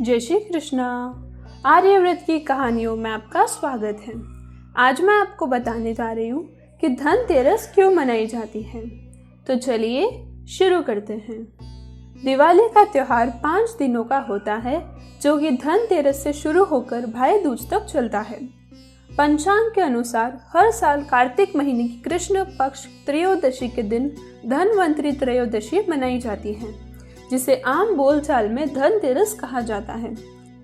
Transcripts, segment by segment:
जय श्री कृष्णा। आर्यव्रत की कहानियों में आपका स्वागत है। आज मैं आपको बताने जा रही हूँ कि धनतेरस क्यों मनाई जाती है। तो चलिए शुरू करते हैं। दिवाली का त्योहार 5 दिनों का होता है, जो कि धनतेरस से शुरू होकर भाई दूज तक चलता है। पंचांग के अनुसार हर साल कार्तिक महीने की कृष्ण पक्ष त्रयोदशी के दिन धनवंतरी त्रयोदशी मनाई जाती है, जिसे आम बोलचाल में धनतेरस कहा जाता है।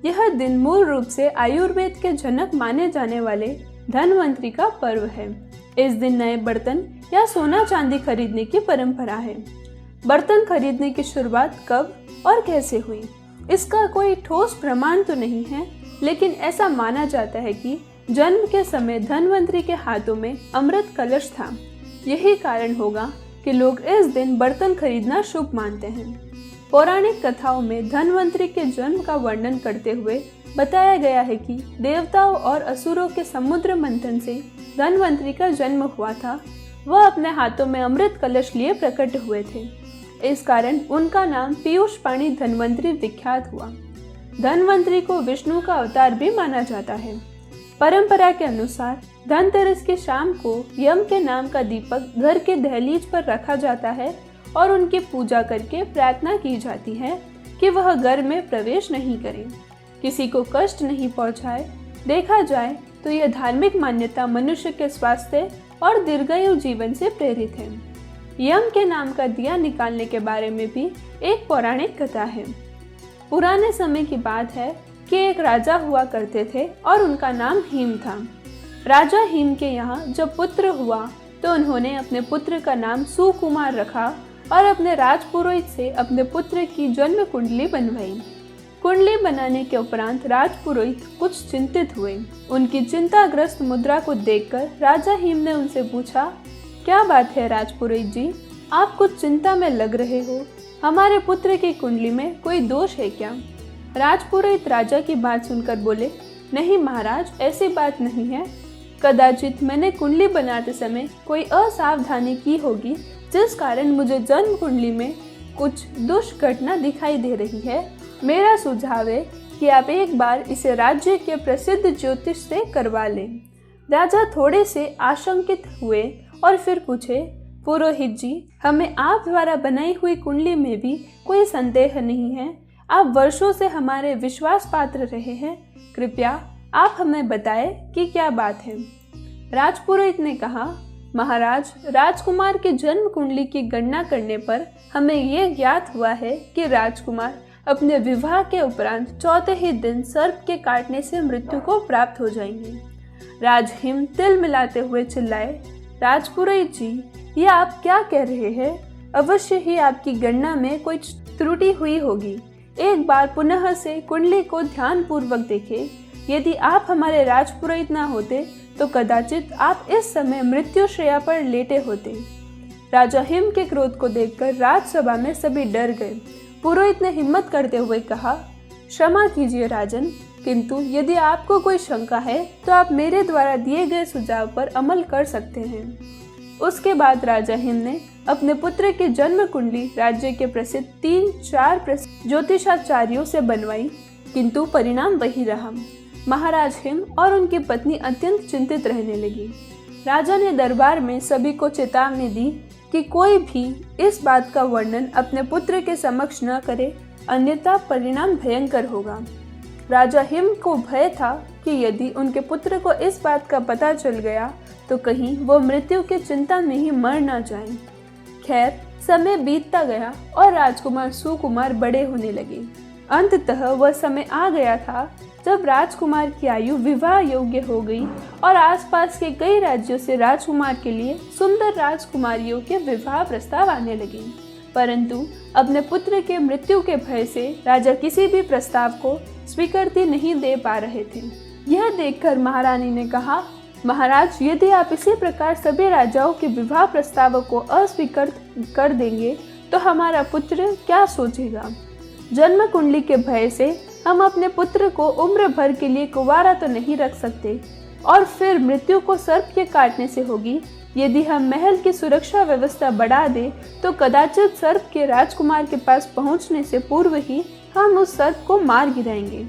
यह दिन मूल रूप से आयुर्वेद के जनक माने जाने वाले धनवंतरी का पर्व है। इस दिन नए बर्तन या सोना चांदी खरीदने की परंपरा है। बर्तन खरीदने की शुरुआत कब और कैसे हुई, इसका कोई ठोस प्रमाण तो नहीं है, लेकिन ऐसा माना जाता है कि जन्म के समय धनवंतरी के हाथों में अमृत कलश था। यही कारण होगा कि लोग इस दिन बर्तन खरीदना शुभ मानते हैं। पौराणिक कथाओं में धनवंतरी के जन्म का वर्णन करते हुए बताया गया है कि देवताओं और असुरों के समुद्र मंथन से धनवंतरी का जन्म हुआ था। वह अपने हाथों में अमृत कलश लिए प्रकट हुए थे। इस कारण उनका नाम पीयूष पाणी धनवंतरी विख्यात हुआ। धनवंतरी को विष्णु का अवतार भी माना जाता है। परंपरा के अनुसार धनतेरस की शाम को यम के नाम का दीपक घर के दहलीज पर रखा जाता है और उनकी पूजा करके प्रार्थना की जाती है कि वह घर में प्रवेश नहीं करे, किसी को कष्ट नहीं पहुंचाए। देखा जाए तो यह धार्मिक मान्यता मनुष्य के स्वास्थ्य और दीर्घायु जीवन से प्रेरित है। यम के नाम का दिया निकालने के बारे में भी एक पौराणिक कथा है। पुराने समय की बात है कि एक राजा हुआ करते थे और उनका नाम हिम था। राजा हिम के यहाँ जब पुत्र हुआ तो उन्होंने अपने पुत्र का नाम सुकुमार रखा और अपने राजपुरोहित से अपने पुत्र की जन्म कुंडली बनवाई। कुंडली बनाने के उपरांत राजपुरोहित कुछ चिंतित हुए। उनकी चिंताग्रस्त मुद्रा को देखकर राजा हिम ने उनसे पूछा, क्या बात है राजपुरोहित जी, आप कुछ चिंता में लग रहे हो? हमारे पुत्र की कुंडली में कोई दोष है क्या? राजपुरोहित राजा की बात सुनकर बोले, नहीं महाराज, ऐसी बात नहीं है। कदाचित मैंने कुंडली बनाते समय कोई असावधानी की होगी, जिस कारण मुझे जन्म कुंडली में कुछ दुष्घटना दिखाई दे रही है। मेरा सुझाव है कि आप एक बार इसे राज्य के प्रसिद्ध ज्योतिष से करवा लें। राजा थोड़े से आशंकित हुए और फिर पूछे, पुरोहित जी, हमें आप द्वारा बनाई हुई कुंडली में भी कोई संदेह नहीं है। आप वर्षों से हमारे विश्वास पात्र रहे हैं। कृपया आप हमें बताएं कि क्या बात है। राजपुरोहित ने कहा, महाराज, राजकुमार की जन्म कुंडली की गणना करने पर हमें यह ज्ञात हुआ है कि राजकुमार अपने विवाह के उपरांत चौथे ही दिन सर्प के काटने से मृत्यु को प्राप्त हो जाएंगे। राजहिम तिल मिलाते हुए चिल्लाए, राजपुरोहित जी, ये आप क्या कह रहे हैं? अवश्य ही आपकी गणना में कोई त्रुटि हुई होगी। एक बार पुनः से कुंडली को ध्यान पूर्वक देखें। यदि आप हमारे राजपुरोहित न होते तो कदाचित आप इस समय मृत्युशैया पर लेटे होते। राजा हिम के क्रोध को देखकर राजसभा में सभी डर गए। पुरोहित ने हिम्मत करते हुए कहा, क्षमा कीजिए राजन, किंतु यदि आपको कोई शंका है तो आप मेरे द्वारा दिए गए सुझाव पर अमल कर सकते हैं। उसके बाद राजा हिम ने अपने पुत्र की जन्म कुंडली राज्य के प्रसिद्ध 3-4 ज्योतिषाचार्यों से बनवाई, किंतु परिणाम वही रहा। महाराज हिम और उनकी पत्नी अत्यंत चिंतित रहने लगी। राजा ने दरबार में सभी को चेतावनी दी कि कोई भी इस बात का वर्णन अपने पुत्र के समक्ष न करे, अन्यथा परिणाम भयंकर होगा। राजा हिम को भय था कि यदि उनके पुत्र को इस बात का पता चल गया तो कहीं वो मृत्यु की चिंता में ही मर न जाए। खैर, समय बीतता गया और राजकुमार सुकुमार बड़े होने लगे। अंततः वह समय आ गया था जब राजकुमार की आयु विवाह योग्य हो गई और आसपास के कई राज्यों से राजकुमार के लिए सुंदर राजकुमारियों के विवाह प्रस्ताव आने लगे। परंतु अपने पुत्र के मृत्यु के भय से राजा किसी भी प्रस्ताव को स्वीकृति नहीं दे पा रहे थे। यह देखकर महारानी ने कहा, महाराज, यदि आप इसी प्रकार सभी राजाओं के विवाह प्रस्तावों को अस्वीकृत कर देंगे तो हमारा पुत्र क्या सोचेगा? जन्म कुंडली के भय से हम अपने पुत्र को उम्र भर के लिए कुंवारा तो नहीं रख सकते, और फिर मृत्यु को सर्प के काटने से होगी। यदि हम महल की सुरक्षा व्यवस्था बढ़ा दें तो कदाचित सर्प के राजकुमार के पास पहुंचने से पूर्व ही हम उस सर्प को मार गिराएंगे।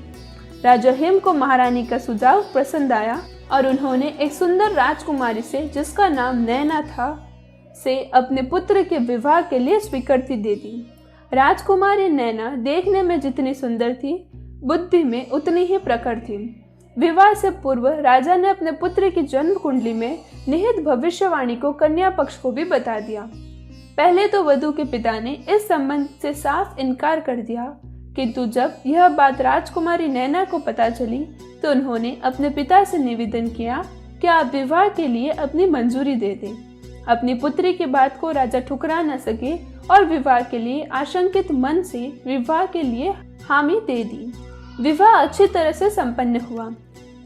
राजा हिम को महारानी का सुझाव पसंद आया और उन्होंने एक सुंदर राजकुमारी से, जिसका नाम नैना था, से अपने पुत्र के विवाह के लिए स्वीकृति दे दी। राजकुमारी नैना देखने में जितनी सुंदर थी, बुद्धि में उतनी ही प्रखर थी। विवाह से पूर्व राजा ने अपने पुत्र की जन्म कुंडली में निहित भविष्यवाणी को कन्या पक्ष को भी बता दिया। पहले तो वधू के पिता ने इस संबंध से साफ इनकार कर दिया, किंतु जब यह बात राजकुमारी नैना को पता चली तो उन्होंने अपने पिता से निवेदन किया कि आप विवाह के लिए अपनी मंजूरी दे दें। अपनी पुत्री की बात को राजा ठुकरा न सके और विवाह के लिए आशंकित मन से विवाह के लिए हामी दे दी। विवाह अच्छी तरह से संपन्न हुआ।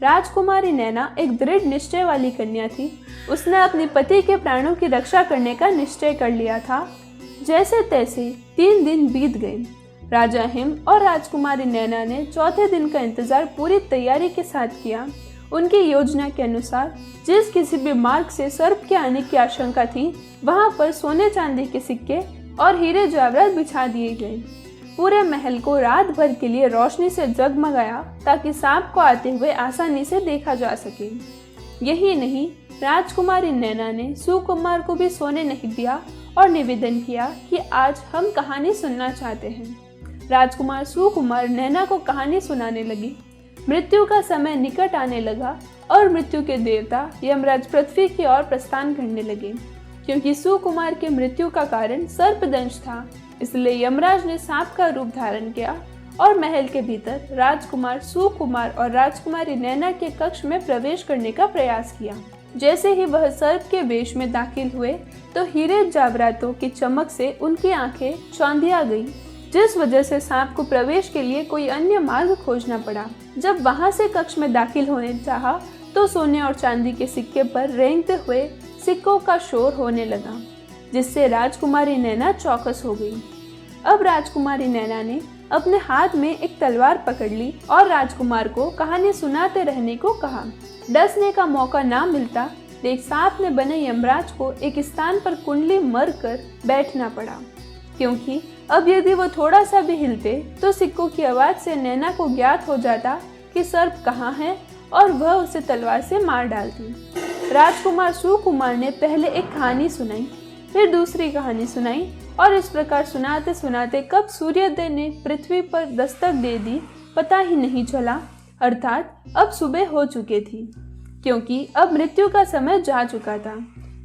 राजकुमारी नैना एक दृढ़ निश्चय वाली कन्या थी। उसने अपने पति के प्राणों की रक्षा करने का निश्चय कर लिया था। जैसे तैसे 3 दिन बीत गए। राजा हिम और राजकुमारी नैना ने चौथे दिन का इंतजार पूरी तैयारी के साथ किया। उनकी योजना के अनुसार जिस किसी भी मार्ग से सर्प के आने की आशंका थी, वहां पर सोने चांदी के सिक्के और हीरे जवाहरात बिछा दिए गए। पूरे महल को रात भर के लिए रोशनी से जगमगाया ताकि सांप को आते हुए आसानी से देखा जा सके। यही नहीं, राजकुमारी नैना ने सुकुमार को भी सोने नहीं दिया और निवेदन किया कि आज हम कहानी सुनना चाहते हैं। राजकुमार सुकुमार नैना को कहानी सुनाने लगी। मृत्यु का समय निकट आने लगा और मृत्यु के देवता यमराज पृथ्वी की ओर प्रस्थान करने लगे। क्योंकि सुकुमार के मृत्यु का कारण सर्पदंश था, इसलिए यमराज ने सांप का रूप धारण किया और महल के भीतर राजकुमार सुकुमार और राजकुमारी नैना के कक्ष में प्रवेश करने का प्रयास किया। जैसे ही वह सर्प के वेश में दाखिल हुए तो हीरे जवाहरातों की चमक से उनकी आंखें चौंधिया गई, जिस वजह से सांप को प्रवेश के लिए कोई अन्य मार्ग खोजना पड़ा। जब वहां से कक्ष में दाखिल होने चाहा तो सोने और चांदी के सिक्के पर रेंगते हुए सिक्कों का शोर होने लगा, जिससे राजकुमारी नैना चौकस हो गई। अब राजकुमारी नैना ने अपने हाथ में एक तलवार पकड़ ली और राजकुमार को कहानी सुनाते रहने को कहा। डसने का मौका ना मिलता देख सांप ने बने यमराज को एक स्थान पर कुंडली मर कर बैठना पड़ा, क्योंकि अब यदि वो थोड़ा सा भी हिलते तो सिक्कों की आवाज से नैना को ज्ञात हो जाता कि सर्प कहाँ है और वह उसे तलवार से मार डालती। राजकुमार सुकुमार ने पहले एक कहानी सुनाई, फिर दूसरी कहानी सुनाई और इस प्रकार सुनाते सुनाते कब सूर्योदय ने पृथ्वी पर दस्तक दे दी पता ही नहीं चला। अर्थात अब सुबह हो चुकी थी, क्योंकि अब मृत्यु का समय जा चुका था।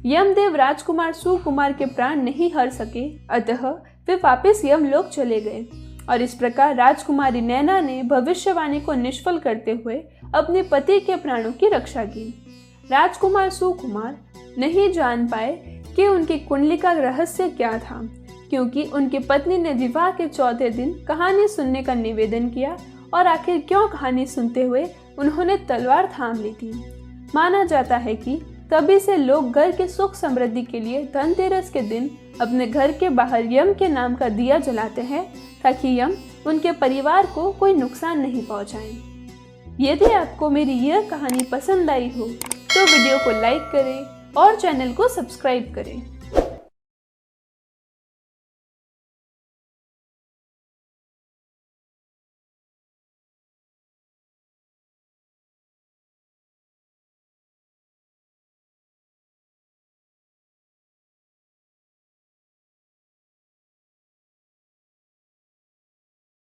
यमदेव राजकुमार सुकुमार के प्राण नहीं हर सके, अतः वे वापस यमलोक चले गए और इस प्रकार राजकुमारी नैना ने भविष्यवाणी को निष्फल करते हुए अपने पति के प्राणों की रक्षा की। राजकुमार सुकुमार नहीं जान पाए कि उनकी कुंडली का रहस्य क्या था, क्योंकि उनकी पत्नी ने विवाह के चौथे दिन कहानी सुनने का निवेदन किया और आखिर क्यों कहानी सुनते हुए उन्होंने तलवार थाम ली थी। माना जाता है कि तभी से लोग घर के सुख समृद्धि के लिए धनतेरस के दिन अपने घर के बाहर यम के नाम का दिया जलाते हैं, ताकि यम उनके परिवार को कोई नुकसान नहीं पहुंचाए। यदि आपको मेरी यह कहानी पसंद आई हो तो वीडियो को लाइक करें और चैनल को सब्सक्राइब करें।